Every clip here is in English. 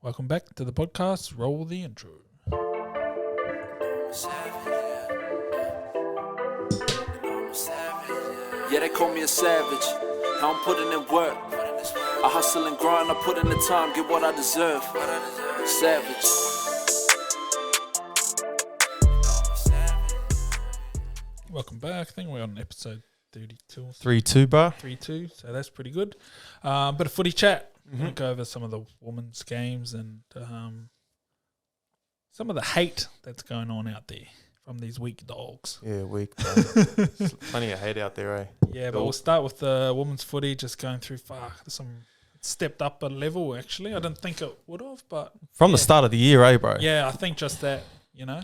Welcome back to the podcast. Roll the intro. Yeah, they call me a savage. How I'm putting in work. I hustle and grind, I put in the time, get what I deserve. Savage. Welcome back. I think we're on episode 32. 3-2, bro. 3-2, so that's pretty good. Bit of footy chat. We'll go over some of the women's games and some of the hate that's going on out there from these weak dogs. Yeah, weak. There's plenty of hate out there, eh? Yeah, but we'll start with the women's footy, just going through stepped up a level, actually. I didn't think it would have, but... From the start of the year, eh, bro? Yeah, I think just that, you know.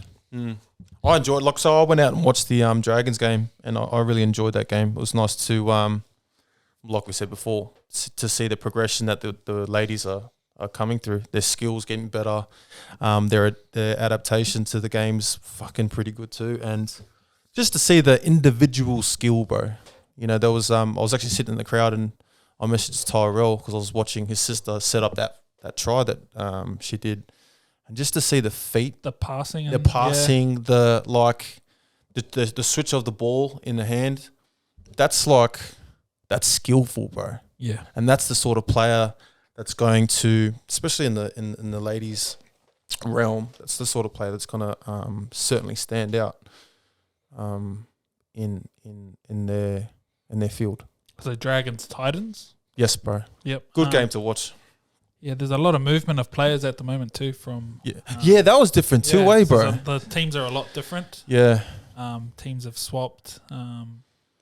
I enjoyed it. So I went out and watched the Dragons game, and I really enjoyed that game. It was nice to, like we said before, to see the progression that the ladies are coming through. Their skills getting better. Their adaptation to the game's fucking pretty good too. And just to see the individual skill, bro. You know, there was I was actually sitting in the crowd and I messaged Tyrell because I was watching his sister set up that try that she did. And just to see the feet, the passing, the switch of the ball in the hand, that's skillful, bro. Yeah, and that's the sort of player that's going to, especially in the ladies' realm, that's the sort of player that's going to certainly stand out in their field. So Dragons Titans. Yes, bro. Yep, good game to watch. Yeah, there's a lot of movement of players at the moment too. From yeah, that was different too, bro. So the teams are a lot different. Yeah, teams have swapped.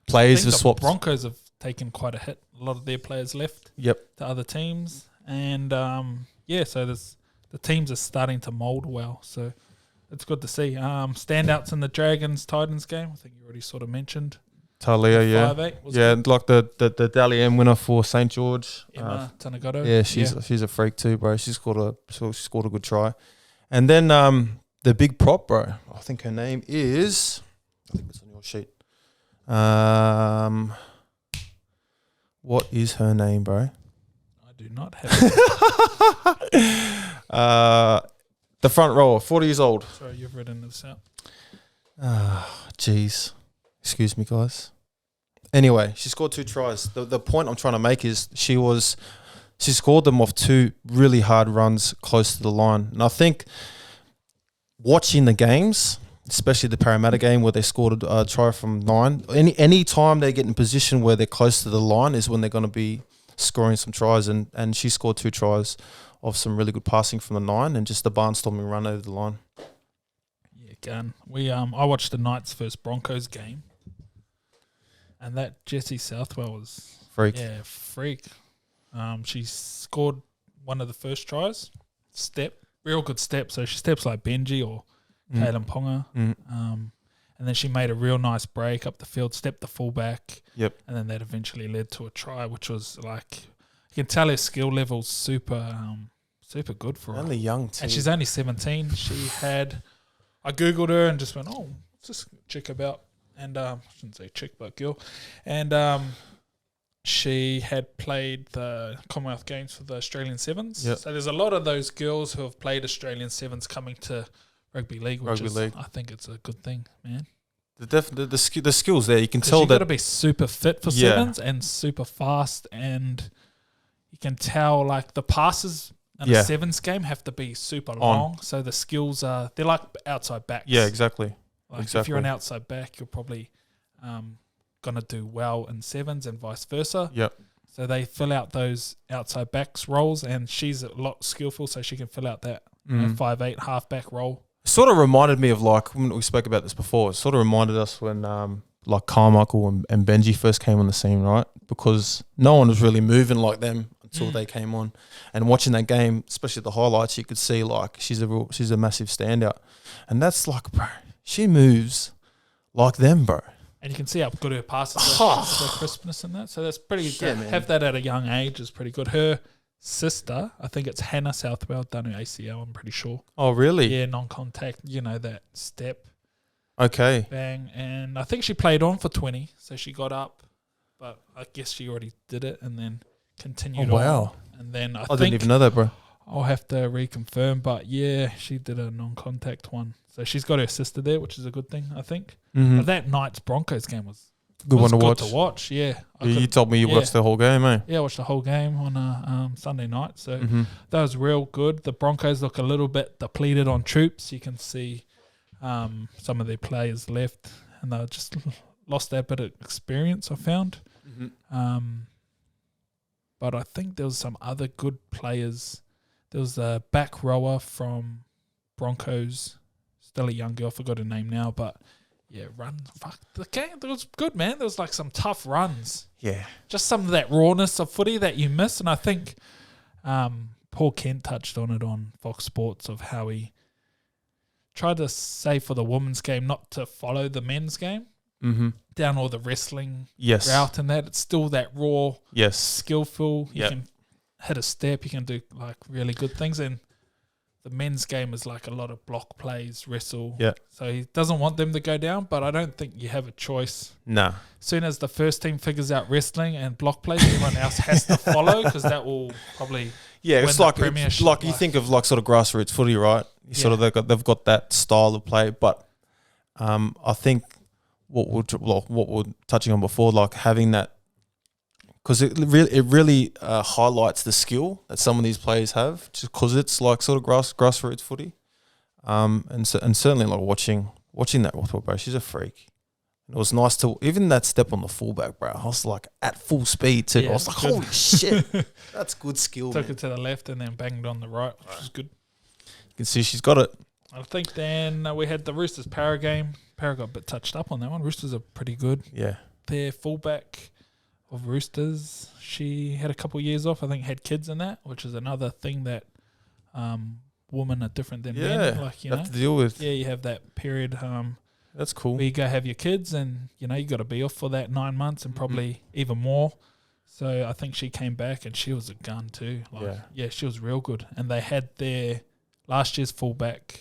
Players have swapped. Broncos have taken quite a hit. A lot of their players left. Yep. To other teams, and so the teams are starting to mould well. So it's good to see. Standouts in the Dragons Titans game. I think you already sort of mentioned. Talia, yeah. 5-8 good. Like the Dally M winner for St. George. Emma Tanagato. Yeah, she's a freak too, bro. She scored a good try. And then the big prop, bro. I think her name is, I think it's on your sheet. What is her name, bro? I do not have it. The front rower, 40 years old. Sorry, you've written this out. Jeez. Excuse me, guys. Anyway, she scored 2 tries. The point I'm trying to make is she scored them off 2 really hard runs close to the line. And I think watching the games, especially the Parramatta game where they scored a try from 9, any time they get in position where they're close to the line is when they're going to be scoring some tries. And she scored 2 tries of some really good passing from the 9 and just the barnstorming run over the line. Yeah, gun. I watched the Knights versus Broncos game. And that Jessie Southwell was... Freak. Yeah, freak. She scored one of the first tries. Real good step. So she steps like Benji or Kalen Ponga. And then she made a real nice break up the field, stepped the fullback. Yep. And then that eventually led to a try, which was like... You can tell her skill level's super good for her. Only young too. And she's only 17. I Googled her and just went, what's this chick about? And I shouldn't say chick, but girl. And she had played the Commonwealth Games for the Australian Sevens. Yep. So there's a lot of those girls who have played Australian Sevens coming to rugby league, I think it's a good thing, man. The skills there, you can tell that you've got to be super fit for sevens and super fast, and you can tell like the passes in a sevens game have to be super long. So the skills they're like outside backs. Yeah, exactly. If you're an outside back, you're probably going to do well in sevens and vice versa. Yep. So they fill out those outside backs roles, and she's a lot skillful, so she can fill out that 5'8" halfback role. Sort of reminded me of like when we spoke about this before. It sort of reminded us when like Carmichael and Benji first came on the scene, right? Because no one was really moving like them until they came on. And watching that game, especially the highlights, you could see like she's a massive standout. And that's like, bro, she moves like them, bro. And you can see how good her passes are, the crispness in that. So that's pretty good. Have that at a young age is pretty good. Her sister, I think it's Hannah Southwell, done her ACL, I'm pretty sure. Oh, really? Yeah, non-contact, that step. Okay. Bang. And I think she played on for 20, so she got up. But I guess she already did it and then continued on. Wow. And then I didn't even know that, bro. I'll have to reconfirm, but yeah, she did a non-contact one. So she's got her sister there, which is a good thing, I think. But that night's Broncos game was good one to watch. Good to watch, yeah. You told me you watched the whole game, eh? Yeah, I watched the whole game on a Sunday night. So that was real good. The Broncos look a little bit depleted on troops. You can see some of their players left, and they just lost that bit of experience, I found. But I think there was some other good players. There was a back rower from Broncos, still a young girl, I forgot her name now, but yeah, the game, it was good, man. There was like some tough runs. Yeah. Just some of that rawness of footy that you miss, and I think Paul Kent touched on it on Fox Sports of how he tried to say for the women's game not to follow the men's game. Down all the wrestling route and that. It's still that raw, skillful. You can hit a step. You can do like really good things. And the men's game is like a lot of block plays, wrestle. Yeah. So he doesn't want them to go down, but I don't think you have a choice. Nah. As soon as the first team figures out wrestling and block plays, everyone else has to follow because that will probably it's like you think of like sort of grassroots footy, right? Sort of they've got that style of play, but I think what we're touching on before, like having that, because it really highlights the skill that some of these players have, just because it's like sort of grassroots footy, and certainly like watching that Rothwell, bro. She's a freak. And it was nice to even that step on the fullback, bro. I was like at full speed too. I was like, holy shit, that's good skill. Took it to the left and then banged on the right, which was good. You can see she's got it. I think then we had the Roosters Para game. Para got a bit touched up on that one. Roosters are pretty good. Yeah. Their fullback of Roosters, she had a couple of years off. I think had kids in that, which is another thing that women are different than men. Like, you have to deal with. Yeah, you have that period. That's cool. Where you go have your kids and, you got to be off for that 9 months and probably even more. So I think she came back and she was a gun too. Yeah, she was real good. And they had their last year's fullback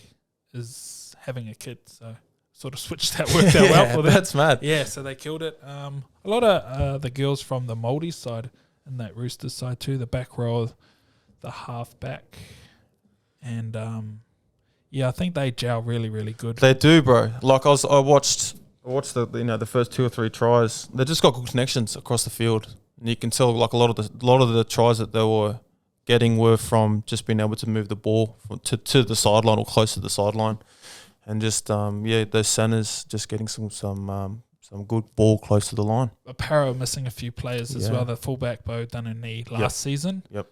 is having a kid, so sort of switched that, worked out well for them. That's mad. Yeah, so they killed it. A lot of the girls from the Maldives side and that Roosters side too, the back row, the half back, and I think they gel really, really good. They do, bro. Like I watched the the first 2 or 3 tries. They just got good connections across the field, and you can tell like a lot of the tries that they were getting were from just being able to move the ball to the sideline or close to the sideline, and just those centers just getting some good ball close to the line. Para missing a few players as well. The fullback Bo done a knee last season. Yep.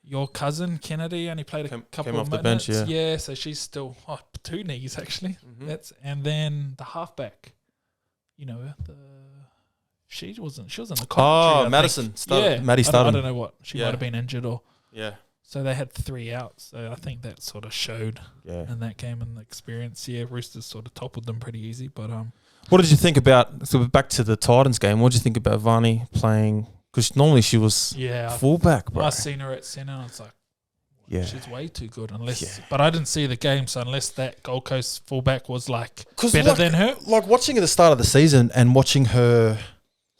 Your cousin Kennedy only played a couple of minutes. The bench, yeah, so she's still 2 knees actually. And then the halfback, she was in the commentary. Madison. Maddie started. I don't know what she might have been injured or. Yeah. So they had 3 outs. So I think that sort of showed in that game and the experience. Yeah, Roosters sort of toppled them pretty easy. But what did you think about? So back to the Titans game. What did you think about Varney playing? Because normally she was fullback, bro. I seen her at centre and I was like, she's way too good. But I didn't see the game, so unless that Gold Coast fullback was like better than her. Like watching at the start of the season and watching her,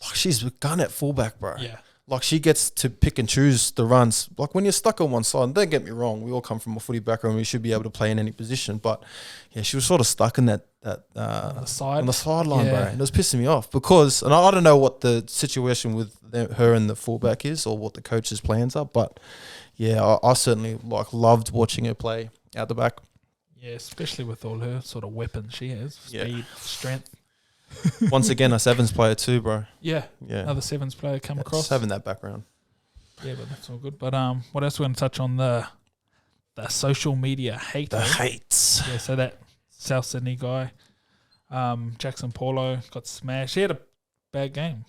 like she's a gun at fullback, bro. Yeah. Like she gets to pick and choose the runs. Like when you're stuck on one side, and don't get me wrong, we all come from a footy background. We should be able to play in any position, but she was sort of stuck in that on the sideline, bro. And it was pissing me off because, and I don't know what the situation with her and the fullback is or what the coach's plans are, but I certainly loved watching her play out the back. Yeah, especially with all her sort of weapons she has, speed, strength. Once again, a sevens player too, bro. Yeah. Another sevens player come across. Just having that background. Yeah, but that's all good. But what else we're going to touch on? The social media hate. The hates. Yeah, so that South Sydney guy, Jackson Paulo, got smashed. He had a bad game.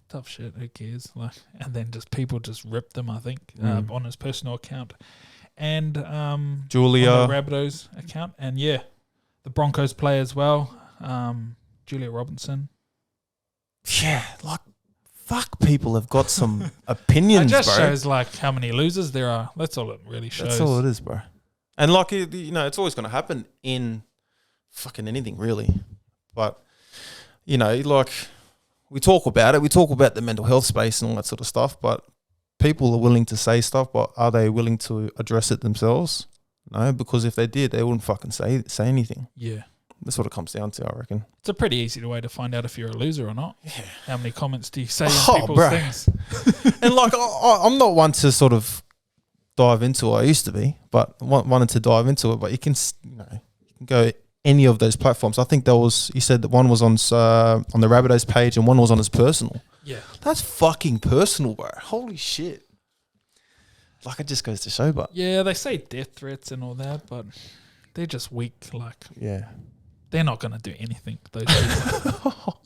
Tough shit. Who cares? And then people just ripped him, I think, on his personal account. And Julia. On the Rabbitohs account. And the Broncos play as well. Julia Robinson. Yeah, fuck, people have got some opinions, It just bro. shows how many losers there are. That's all it really shows. That's all it is, bro. And it's always going to happen in fucking anything, really. But, we talk about it. We talk about the mental health space and all that sort of stuff. But people are willing to say stuff, but are they willing to address it themselves? No, because if they did, they wouldn't fucking say anything. Yeah. That's what it comes down to, I reckon. It's a pretty easy way to find out if you're a loser or not. Yeah. How many comments do you say in people's things? And like, I'm not one to sort of dive into it. I used to be, but wanted to dive into it. But you can go any of those platforms. I think he said that one was on the Rabbitohs page and one was on his personal. Yeah. That's fucking personal, bro. Holy shit. Like, it just goes to show, but. Yeah, they say death threats and all that, but they're just weak. Like, yeah. They're not going to do anything, those people.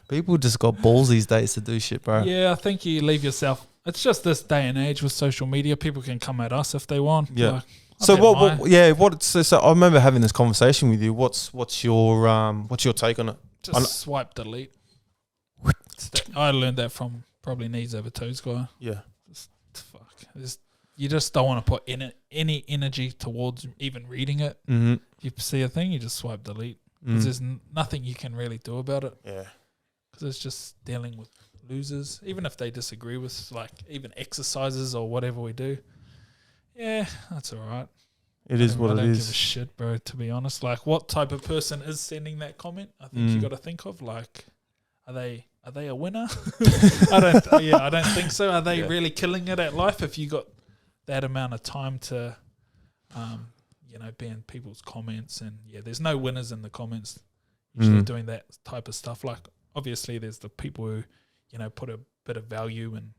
People just got balls these days to do shit, bro. Yeah, I think you leave yourself. It's just this day and age with social media. People can come at us if they want. Yeah. Like, so so I remember having this conversation with you. What's your take on it? Just swipe delete. I learned that from probably knees over toes guy. Yeah. You just don't want to put any energy towards even reading it. Mm-hmm. You see a thing, you just swipe delete. Because there's nothing you can really do about it. Yeah. Because it's just dealing with losers. Even if they disagree with, like, even exercises or whatever we do. Yeah, that's all right. It is what it is. I don't give a shit, bro, to be honest. Like, what type of person is sending that comment? I think you got to think of, like, are they a winner? I don't think so. Are they really killing it at life if you got that amount of time to, be in people's comments? And there's no winners in the comments usually doing that type of stuff. Like, obviously there's the people who, put a bit of value and,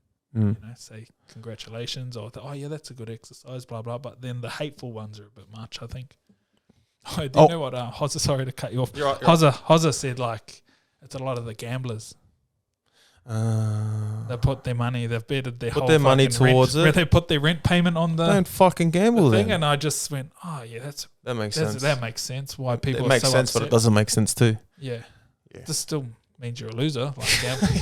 say congratulations or, that's a good exercise, blah, blah. But then the hateful ones are a bit much, I think. Do you know what, Hozza, sorry to cut you off. Hozza said, like, it's a lot of the gamblers. They put their money, they've betted their money towards rent, it. where they put their rent payment on the don't fucking gamble thing, then. and I just went, that makes sense. That makes sense. Why people it makes are so sense, upset. but it doesn't make sense too. Yeah. This still means you're a loser. Like gambling.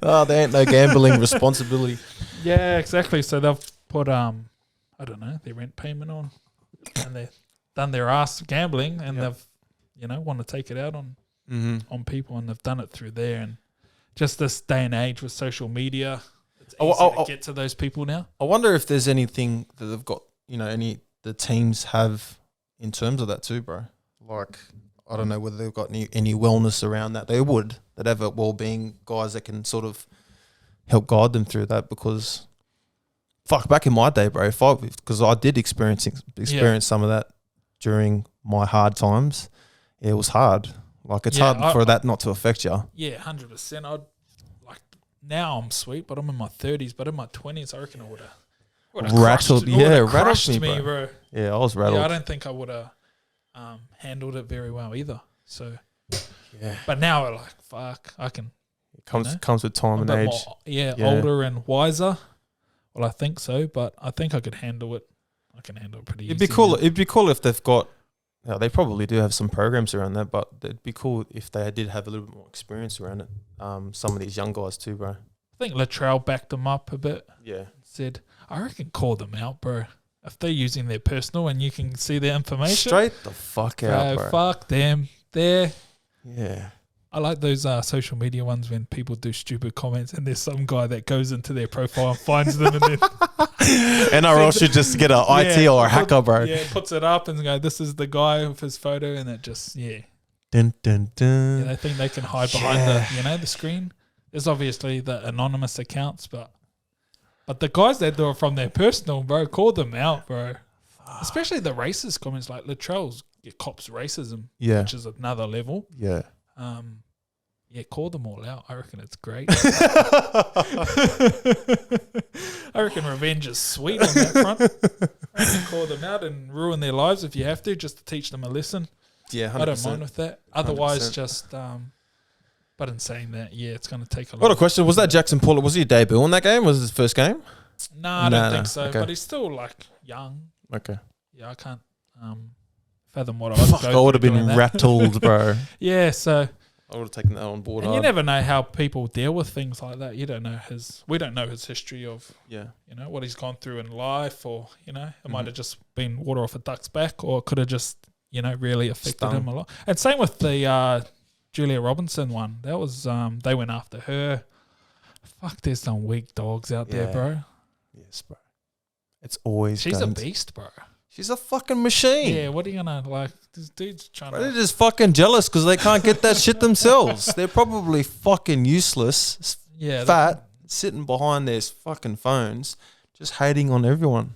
There ain't no gambling responsibility. Yeah, exactly. So they've put their rent payment on, and they've done their ass gambling, and they've want to take it out on people, and they've done it through there. And just this day and age with social media, it's easy to get to those people now. I wonder if there's anything that they've got, the teams have in terms of that too, bro. Like, I don't know whether they've got any wellness around that. They'd have a well-being guys that can sort of help guide them through that, because back in my day, bro, because I did experience some of that during my hard times. It was hard. Like, it's hard for that not to affect you. Yeah, 100%. Now I'm sweet, but I'm in my 30s. But in my 20s, I reckon I would have rattled. Crushed me, bro. Yeah, I was rattled. Yeah, I don't think I would have handled it very well either. So, but now I'm like, fuck, I can. It comes with time and age. Older and wiser. Well, I think so, but I think I could handle it. I can handle it pretty easy. It'd be cool if they've got. They probably do have some programs around that, but it'd be cool if they did have a little bit more experience around it. Some of these young guys too, bro. I think Latrell backed them up a bit. Yeah. Said, I reckon call them out, bro. If they're using their personal and you can see their information. Straight the fuck out, bro. Fuck them. Yeah. I like those social media ones when people do stupid comments and there's some guy that goes into their profile and finds them and then NRL should just get an IT or a hacker, bro. Yeah, puts it up and go, this is the guy with his photo, and it just Dun, dun, dun. Yeah, they think they can hide behind the screen. There's obviously the anonymous accounts, but the guys that do it from their personal, bro, call them out, bro. Especially the racist comments, like Latrell's cops racism, which is another level. Yeah. Call them all out. I reckon it's great. I reckon revenge is sweet on that front. I reckon call them out and ruin their lives if you have to, just to teach them a lesson. Yeah, 100%. I don't mind with that. Otherwise, 100%. Just but in saying that, it's going to take a lot. What a question. Was that Jackson Paulo? Was he a debut in that game? Was it his first game? No, I don't think so. Okay. But he's still like young. Okay. Yeah, I can't fathom what I would have been rattled, bro. Yeah, so I would have taken that on board. And you never know how people deal with things like that. You don't know we don't know his history of what he's gone through in life, or it might have just been water off a duck's back, or it could have just really affected him a lot. And same with the Julia Robinson one. That was they went after her. Fuck, there's some weak dogs out there, Yeah. bro. Yes, bro. It's always She's a going to- beast, bro. She's a fucking machine. Yeah, what are you gonna like? This dude's trying Bro, they're to. just fucking jealous because they can't get that shit themselves. They're probably fucking useless, Yeah, fat, sitting behind their fucking phones, just hating on everyone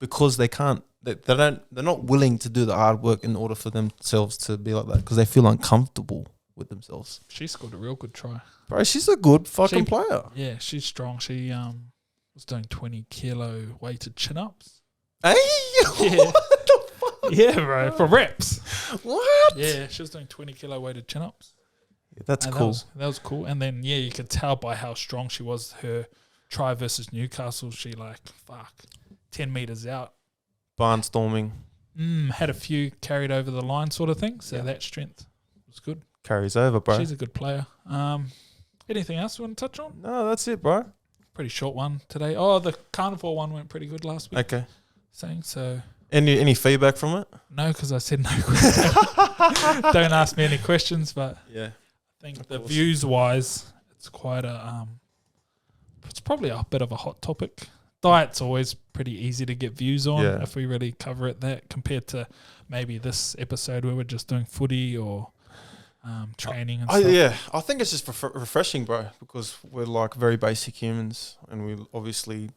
because they can't. They don't. They're not willing to do the hard work in order for themselves to be like that because they feel uncomfortable with themselves. She scored a real good try. Bro, she's a good fucking player. Yeah, she's strong. She was doing 20 kilo weighted chin ups. Hey, Yeah. what the fuck? Yeah, bro, for reps. What? Yeah, she was doing 20 kilo weighted chin ups. Yeah, that's And cool. That was cool. And then you could tell by how strong she was. Her try versus Newcastle, she 10 meters out. Barnstorming Had a few carried over the line, sort of thing. So Yeah. that strength was good. carries over, bro. She's a good player. Anything else you want to touch on? No, that's it, bro. Pretty short one today. Oh, the carnival one went pretty good last week. Okay. Saying so. Any feedback from it? No, because I said no. Don't ask me any questions, but Yeah. I think Of the course. views wise, it's quite a it's probably a bit of a hot topic. Diet's always pretty easy to get views on Yeah. if we really cover it that compared to maybe this episode where we're just doing footy or training and stuff. Yeah, I think it's just refreshing, bro, because we're like very basic humans and we obviously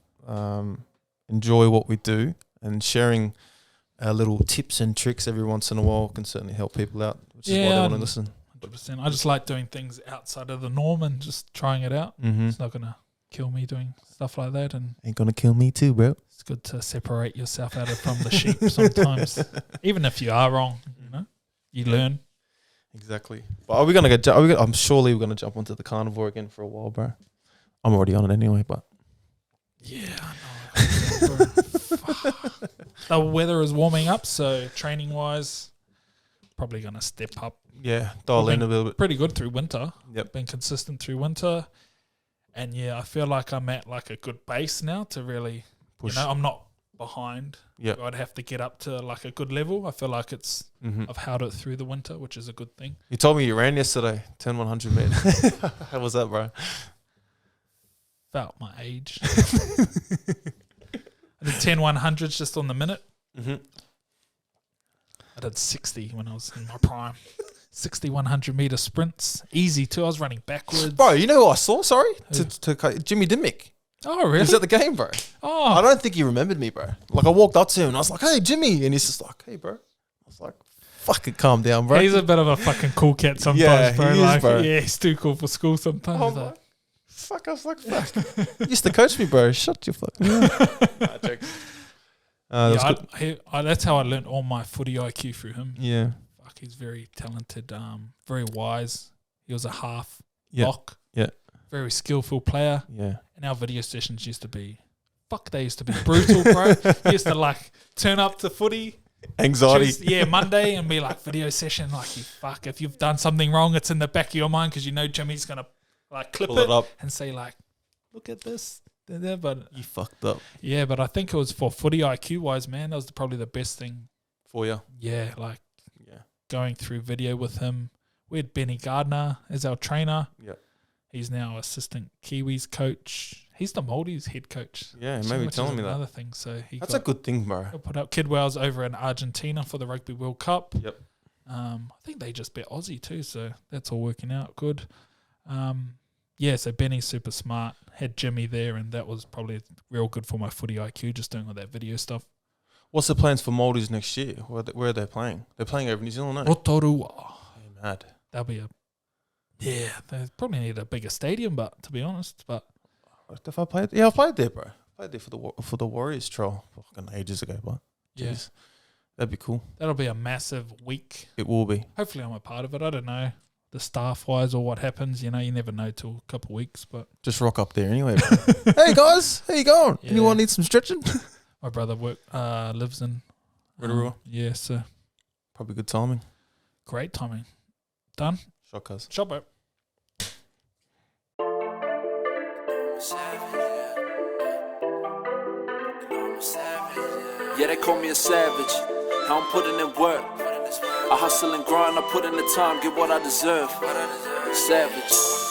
enjoy what we do, and sharing our little tips and tricks every once in a while can certainly help people out, which is why they Yeah, want to listen. 100%. I just like doing things outside of the norm and just trying it out. Mm-hmm. It's not gonna kill me doing stuff like that, and Ain't gonna kill me too, bro. it's good to separate yourself out of from the sheep sometimes, even if you are wrong. You learn. Exactly. But are we gonna go? I'm surely we're gonna jump onto the carnivore again for a while, bro. I'm already on it anyway, but Yeah, I know. The weather is warming up, so training wise, probably gonna step up. yeah, dial in a little bit. Pretty good through winter. Yep. Been consistent through winter, and yeah, I feel like I'm at like a good base now to really, Push. I'm not behind. Yep. I'd have to get up to like a good level. I feel like Mm-hmm. I've held it through the winter, which is a good thing. You told me you ran yesterday, 10 100 meters. How was that, bro? Felt my age. I did 10 100s just on the minute. Mm-hmm. I did 60 when I was in my prime. 60 100 meter sprints. Easy too. I was running backwards. Bro, you know who I saw? Sorry, Who? to cut Jimmy Dimmick. Oh, He really? was at the game, bro. I Oh, don't think he remembered me, bro. Like I walked up to him and I was like, "Hey, Jimmy," and he's just like, "Hey, bro." I was like, "Fucking calm down, bro." he's a bit of a fucking cool cat sometimes, Yeah, bro. he is, Like, bro. yeah, he's too cool for school sometimes. Oh, Like, my. Fuck, I was like, "Fuck." You used to coach me, bro. Shut your fucking mouth. Nah, jokes. That's good. that's how I learned all my footy IQ through him. Yeah. Fuck, he's very talented, very wise. He was a half Yeah. lock. Yeah. Very skillful player. Yeah. And our video sessions used to be, they used to be brutal, bro. He used to like turn up to footy. Anxiety. Monday and be like, video session, like, you fuck, if you've done something wrong, it's in the back of your mind because you know Jimmy's going to like clip Pull it it up. and say like, look at this. But You fucked up yeah, but I think it was for footy IQ wise, man, that was probably the best thing. for you. Yeah, like Yeah. going through video with him. We had Benny Gardner as our trainer. Yeah. He's now assistant Kiwis coach. He's the Maldives head coach. Yeah, So maybe which telling is me that. another thing. So That's a good thing, bro. got put up Kidwell's over in Argentina for the Rugby World Cup. Yep. I think they just bet Aussie too, so that's all working out good. Yeah, so Benny's super smart. Had Jimmy there, and that was probably real good for my footy IQ, just doing all that video stuff. What's the plans for Maldives next year? Where are they playing? They're playing over New Zealand, no? Rotorua. Hey, mad. That'll be they probably need a bigger stadium, but to be honest, but If I played, yeah, I played there, bro. I played there for the Warriors trial fucking ages ago, but yeah, jeez, that'd be cool. that'll be a massive week. It will be. Hopefully I'm a part of it. I don't know the staff-wise or what happens. You never know till a couple of weeks, but Just rock up there anyway, bro. Hey guys, how you going? Yeah. Anyone need some stretching? my brother lives in Rotorua. yeah, so Probably good timing. great timing. Done. Shot, cuz. Shop it. Yeah, they call me a savage. How I'm putting in work. I hustle and grind, I put in the time, get what I deserve. Savage.